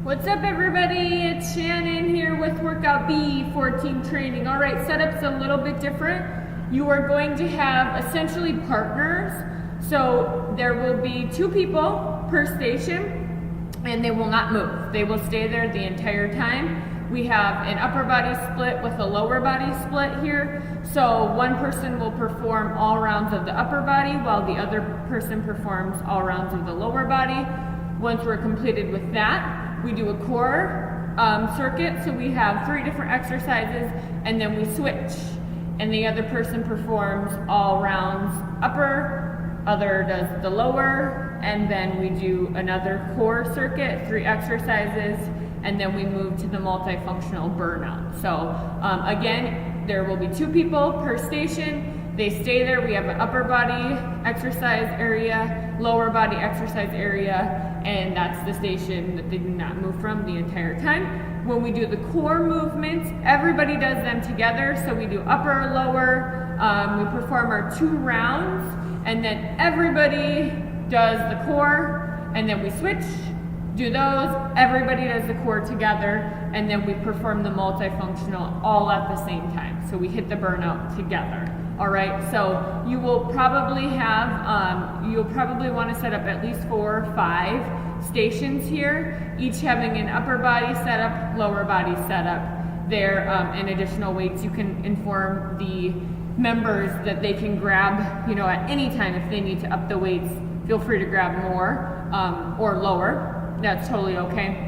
What's up, everybody? It's Shannon here with Workout B for team training. All right, setup's a little bit different. You are going to have essentially partners. So there will be 2 people per station and they will not move. They will stay there the entire time. We have an upper body split with a lower body split here. So one person will perform all rounds of the upper body while the other person performs all rounds of the lower body. Once we're completed with that, we do a core circuit. So we have 3 different exercises and then we switch. And the other person performs all rounds upper, other does the lower, and then we do another core circuit, 3 exercises, and then we move to the multifunctional burnout. So again, there will be 2 people per station. They stay there. We have an upper body exercise area, lower body exercise area, and that's the station that they do not move from the entire time. When we do the core movements, everybody does them together. So we do upper, lower, we perform our 2 rounds, and then everybody does the core, and then we switch, do those, everybody does the core together, and then we perform the multifunctional all at the same time. So we hit the burnout together. All right, so you will probably have, you'll probably want to set up at least 4 or 5 stations here, each having an upper body setup, lower body setup. There, and additional weights. You can inform the members that they can grab, at any time if they need to up the weights. Feel free to grab more or lower. That's totally okay.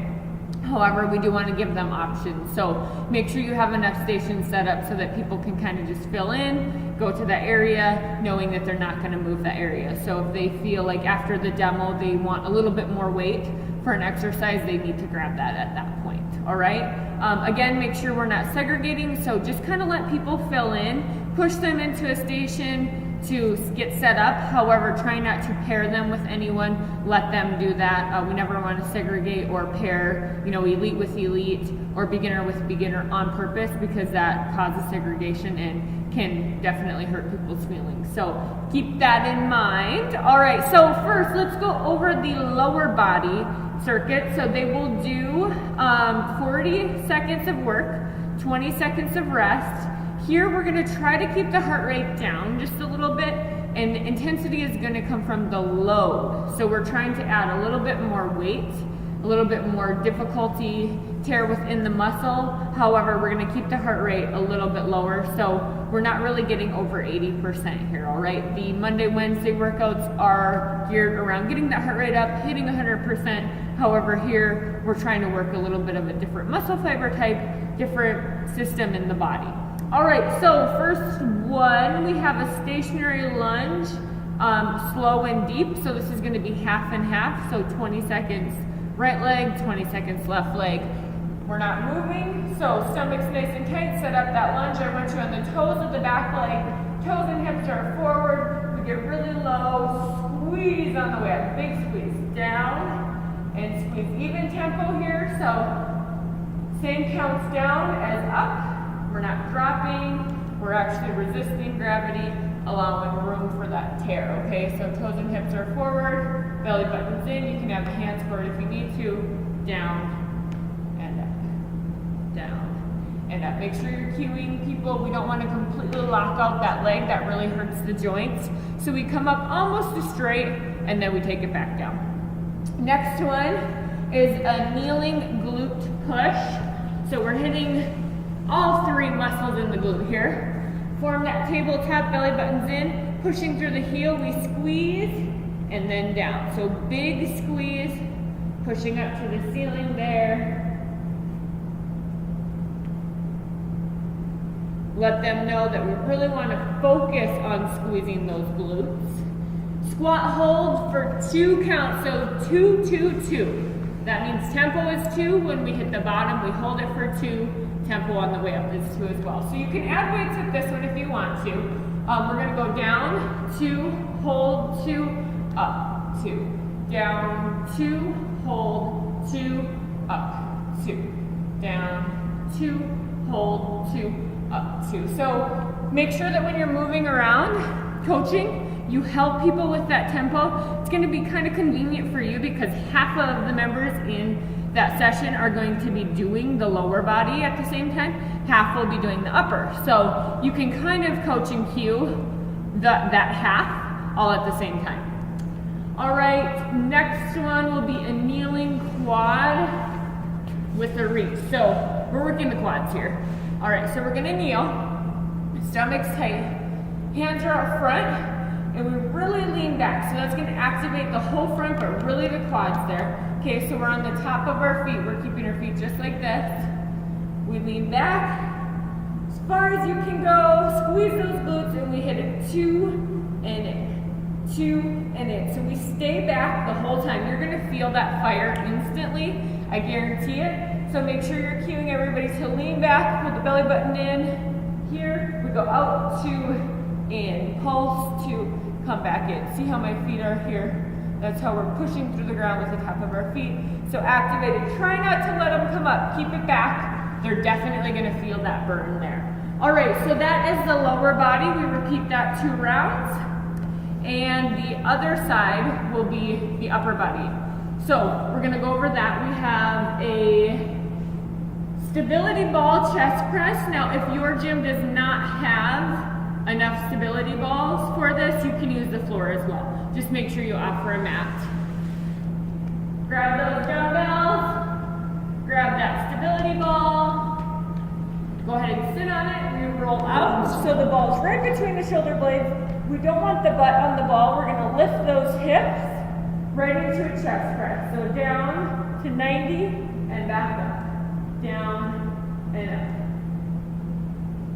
However, we do want to give them options. So make sure you have enough stations set up so that people can kind of just fill in, go to that area, knowing that they're not going to move that area. So if they feel like after the demo they want a little bit more weight for an exercise, they need to grab that at that point. All right. Again, make sure we're not segregating. So just kind of let people fill in, push them into a station to get set up. However, try not to pair them with anyone. Let them do that. We never want to segregate or pair, elite with elite or beginner with beginner on purpose, because that causes segregation and can definitely hurt people's feelings. So keep that in mind. All right, so first let's go over the lower body circuit. So they will do 40 seconds of work, 20 seconds of rest. Here we're going to try to keep the heart rate down just a little bit, and the intensity is going to come from the load. So we're trying to add a little bit more weight, a little bit more difficulty, tear within the muscle. However, we're going to keep the heart rate a little bit lower, so we're not really getting over 80% here, all right? The Monday, Wednesday workouts are geared around getting that heart rate up, hitting 100%. However, here we're trying to work a little bit of a different muscle fiber type, different system in the body. All right, so first one, we have a stationary lunge, slow and deep. So this is going to be half and half. So 20 seconds right leg, 20 seconds left leg. We're not moving, so stomach's nice and tight. Set up that lunge. I want you on the toes of the back leg. Toes and hips are forward. We get really low. Squeeze on the way up. Big squeeze. Down and squeeze. Even tempo here. So same counts down as up. We're not dropping, we're actually resisting gravity, allowing room for that tear, okay? So toes and hips are forward, belly button's in. You can have the hands forward if you need to. Down and up, down and up. Make sure you're cueing people. We don't want to completely lock out that leg. That really hurts the joints. So we come up almost to straight and then we take it back down. Next one is a kneeling glute push. So we're hitting all 3 muscles in the glute here. Form that tabletop, belly button's in, pushing through the heel, we squeeze, and then down. So big squeeze, pushing up to the ceiling there. Let them know that we really want to focus on squeezing those glutes. Squat hold for 2 counts, so 2, 2, 2. That means tempo is 2. When we hit the bottom, we hold it for 2. Tempo on the way up is 2 as well. So you can add weights with this one if you want to. We're going to go down, 2, hold, 2, up, 2. Down, 2, hold, 2, up, 2. Down, 2, hold, 2, up, 2. So make sure that when you're moving around, coaching, you help people with that tempo. It's going to be kind of convenient for you because half of the members in that session are going to be doing the lower body at the same time. Half will be doing the upper. So you can kind of coach and cue that half all at the same time. All right, next one will be a kneeling quad with a reach. So we're working the quads here. All right, so we're gonna kneel, stomach's tight, hands are out front, and we really lean back. So that's gonna activate the whole front, but really the quads there. Okay, so we're on the top of our feet. We're keeping our feet just like this. We lean back as far as you can go, squeeze those glutes, and we hit it 2 and in, 2 and in. So we stay back the whole time. You're gonna feel that fire instantly, I guarantee it. So make sure you're cueing everybody to lean back, put the belly button in. Here, we go out, 2, in, pulse, 2, come back in. See how my feet are here? That's how we're pushing through the ground with the top of our feet. So activated. Try not to let them come up. Keep it back. They're definitely going to feel that burn there. All right, so that is the lower body. We repeat that 2 rounds. And the other side will be the upper body. So we're going to go over that. We have a stability ball chest press. Now, if your gym does not have enough stability balls for this, you can use the floor as well. Just make sure you offer a mat. Grab those dumbbells, grab that stability ball, go ahead and sit on it, we roll out, so the ball's right between the shoulder blades. We don't want the butt on the ball, we're gonna lift those hips right into a chest press. So down to 90 and back up, down and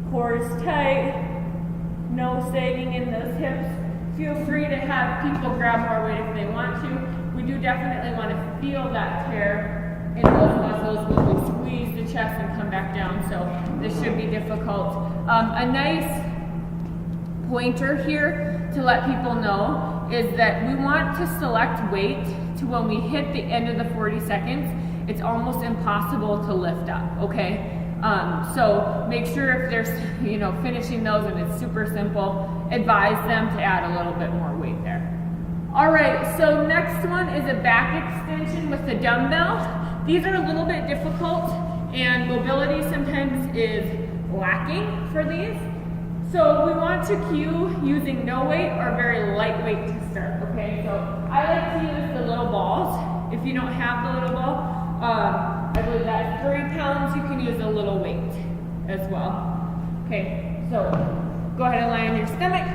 up. Core is tight. No sagging in those hips. Feel free to have people grab more weight if they want to. We do definitely want to feel that tear in those muscles when we squeeze the chest and come back down. So this should be difficult. A nice pointer here to let people know is that we want to select weight to when we hit the end of the 40 seconds, it's almost impossible to lift up, okay? So make sure if they're, finishing those and it's super simple, advise them to add a little bit more weight there. All right, so next one is a back extension with the dumbbell. These are a little bit difficult and mobility sometimes is lacking for these. So we want to cue using no weight or very light weight to start, okay? So I like to use the little balls. If you don't have the little ball, I believe that's 3 pounds. You can use a little weight as well. Okay, so go ahead and lie on your stomach.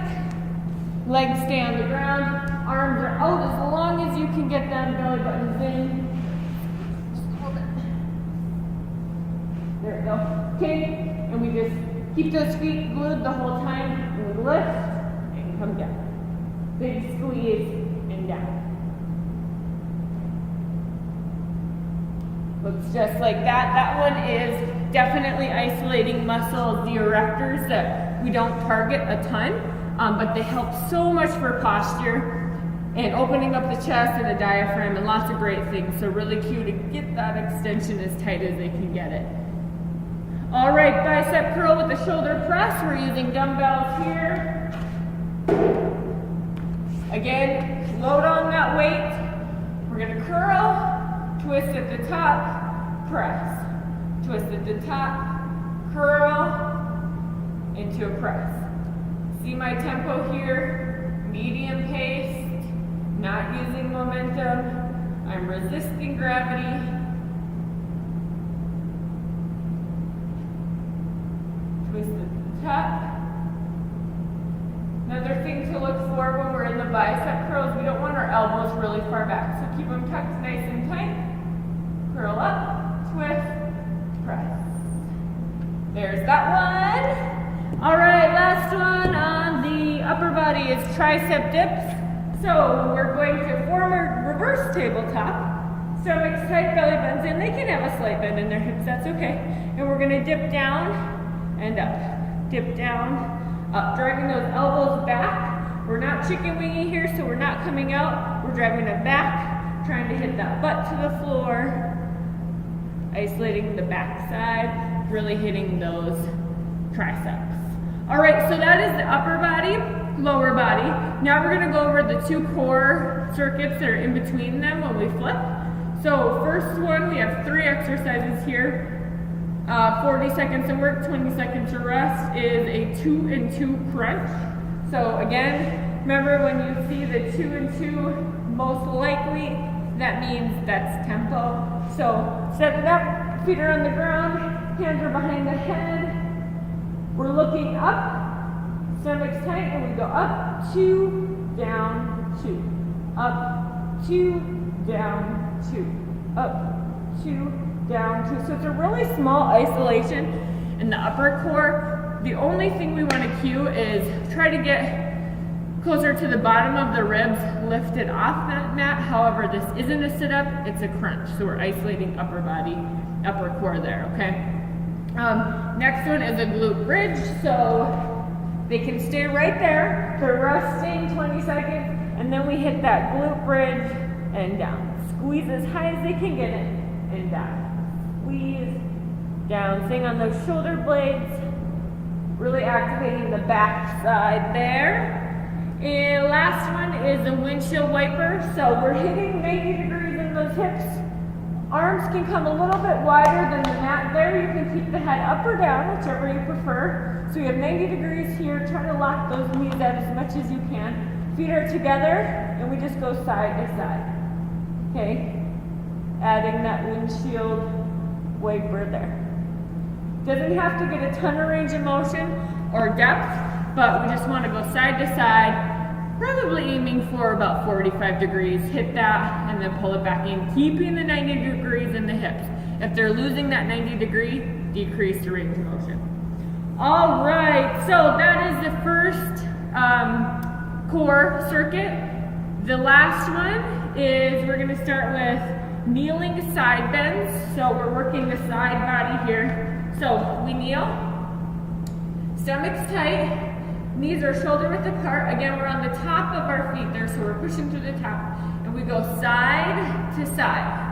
Legs stay on the ground. Arms are out as long as you can get them. Belly buttons in. Just hold it. There we go. Okay, and we just keep those feet glued the whole time. And we lift and come down. Big squeeze and down. Looks just like that. That one is definitely isolating muscles, the erectors that we don't target a ton, but they help so much for posture and opening up the chest and the diaphragm and lots of great things. So really cute to get that extension as tight as they can get it. All right, bicep curl with the shoulder press. We're using dumbbells here. Again, load on that weight. We're gonna curl. Twist at the top, press. Twist at the top, curl, into a press. See my tempo here? Medium paced, not using momentum. I'm resisting gravity. Twist at the top. Another thing to look for when we're in the bicep curls, we don't want our elbows really far back. So keep them tucked nice and tight. Curl up, twist, press. There's that one. All right, last one on the upper body is tricep dips. So we're going to form a reverse tabletop. Stomach's tight, belly buttons in. They can have a slight bend in their hips, that's okay. And we're gonna dip down and up. Dip down, up. Driving those elbows back. We're not chicken winging here, so we're not coming out. We're driving it back, trying to hit that butt to the floor. Isolating the back side, really hitting those triceps. All right, so that is the upper body, lower body. Now we're gonna go over the 2 core circuits that are in between them when we flip. So first one, we have 3 exercises here. 40 seconds of work, 20 seconds to rest is a 2 and 2 crunch. So again, remember when you see the 2 and 2, most likely that means that's tempo. So set it up, feet are on the ground, hands are behind the head. We're looking up, stomach's tight, and we go up, 2, down, 2. Up, 2, down, 2. Up, 2, down, 2. So it's a really small isolation in the upper core. The only thing we want to cue is try to get closer to the bottom of the ribs, lift it off that mat. However, this isn't a sit-up, it's a crunch. So we're isolating upper body, upper core there, okay? Next one is a glute bridge. So they can stay right there. They're resting 20 seconds, and then we hit that glute bridge and down. Squeeze as high as they can get it, and down. Squeeze, down. Staying on those shoulder blades, really activating the back side there. And last one is the windshield wiper. So we're hitting 90 degrees in those hips. Arms can come a little bit wider than the mat there. You can keep the head up or down, whichever you prefer. So we have 90 degrees here. Try to lock those knees out as much as you can. Feet are together, and we just go side to side. Okay? Adding that windshield wiper there. Doesn't have to get a ton of range of motion or depth, but we just want to go side to side, probably aiming for about 45 degrees. Hit that and then pull it back in, keeping the 90 degrees in the hips. If they're losing that 90 degree, decrease the range of motion. All right, so that is the first core circuit. The last one is we're going to start with kneeling side bends. So we're working the side body here. So we kneel, stomach's tight, knees are shoulder width apart. Again, we're on the top of our feet there, so we're pushing to the top. And we go side to side.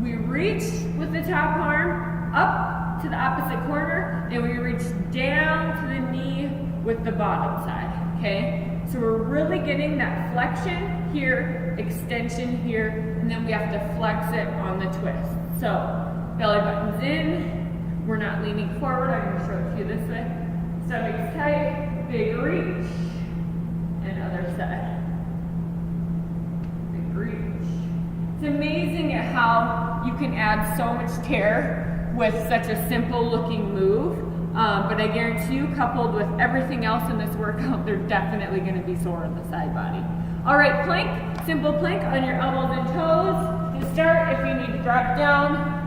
We reach with the top arm up to the opposite corner, and we reach down to the knee with the bottom side, okay? So we're really getting that flexion here, extension here, and then we have to flex it on the twist. So belly button's in, we're not leaning forward. I'm gonna show it to you this way. Stomach's tight, big reach, and other side. Big reach. It's amazing at how you can add so much tear with such a simple looking move. But I guarantee you, coupled with everything else in this workout, they're definitely gonna be sore on the side body. All right, plank, simple plank on your elbows and toes. To start, if you need to drop down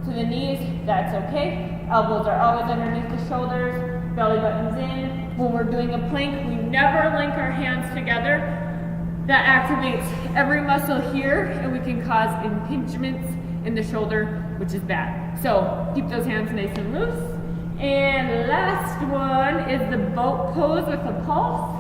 to the knees, that's okay. Elbows are always underneath the shoulders, belly button's in. When we're doing a plank, we never link our hands together. That activates every muscle here, and we can cause impingements in the shoulder, which is bad. So keep those hands nice and loose. And last one is the boat pose with a pulse.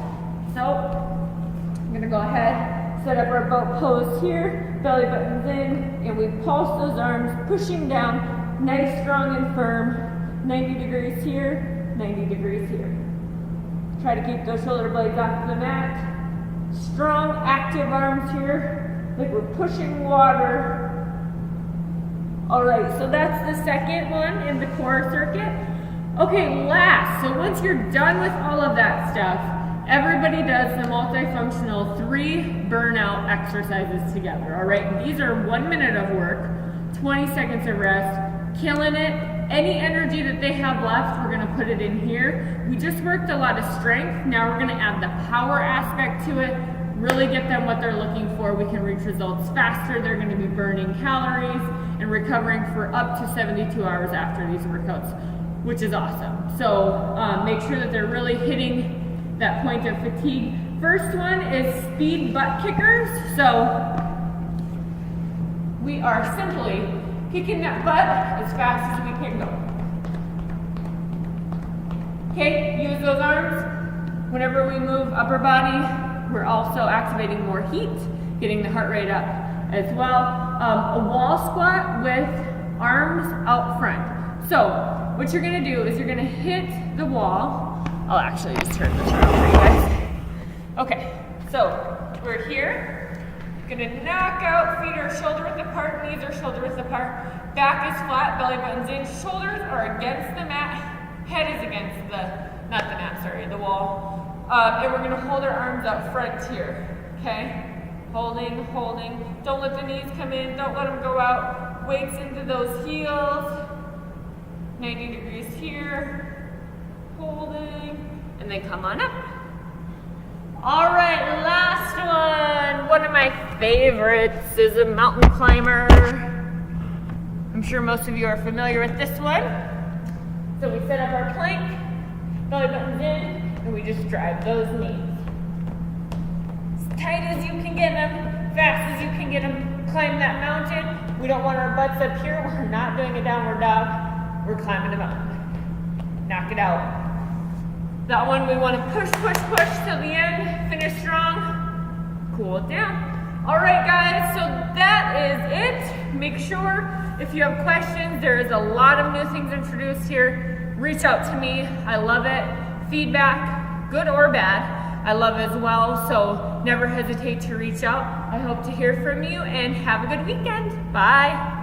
So I'm gonna go ahead, set up our boat pose here, belly button's in, and we pulse those arms, pushing down, nice, strong, and firm. 90 degrees here, 90 degrees here. Try to keep those shoulder blades off the mat. Strong, active arms here, like we're pushing water. All right, so that's the second one in the core circuit. Okay, last, so once you're done with all of that stuff, everybody does the multifunctional 3 burnout exercises together, all right? And these are 1 minute of work, 20 seconds of rest, killing it. Any energy that they have left, we're gonna put it in here. We just worked a lot of strength. Now we're gonna add the power aspect to it, really get them what they're looking for. We can reach results faster. They're gonna be burning calories and recovering for up to 72 hours after these workouts, which is awesome. So make sure that they're really hitting that point of fatigue. First one is speed butt kickers. So we are simply kicking that butt as fast as we can go. Okay, use those arms. Whenever we move upper body, we're also activating more heat, getting the heart rate up as well. A wall squat with arms out front. So what you're gonna do is you're gonna hit the wall. I'll actually just turn this around for you guys. Okay, so we're here, Gonna knock out, feet are shoulder width apart, knees are shoulder width apart. Back is flat, belly button's in, shoulders are against the mat, head is against the wall. And we're gonna hold our arms out front here, okay? Holding, holding. Don't let the knees come in, don't let them go out. Weights into those heels. 90 degrees here, holding, and then come on up. All right, last one. One of my favorites is a mountain climber. I'm sure most of you are familiar with this one. So we set up our plank, belly buttons in, and we just drive those knees. As tight as you can get them, fast as you can get them, climb that mountain. We don't want our butts up here. We're not doing a downward dog. We're climbing a mountain. Knock it out. That one we want to push, push, push till the end. Finish strong. Cool it down. All right, guys, so that is it. Make sure if you have questions, there is a lot of new things introduced here. Reach out to me. I love it. Feedback, good or bad, I love as well. So never hesitate to reach out. I hope to hear from you and have a good weekend. Bye.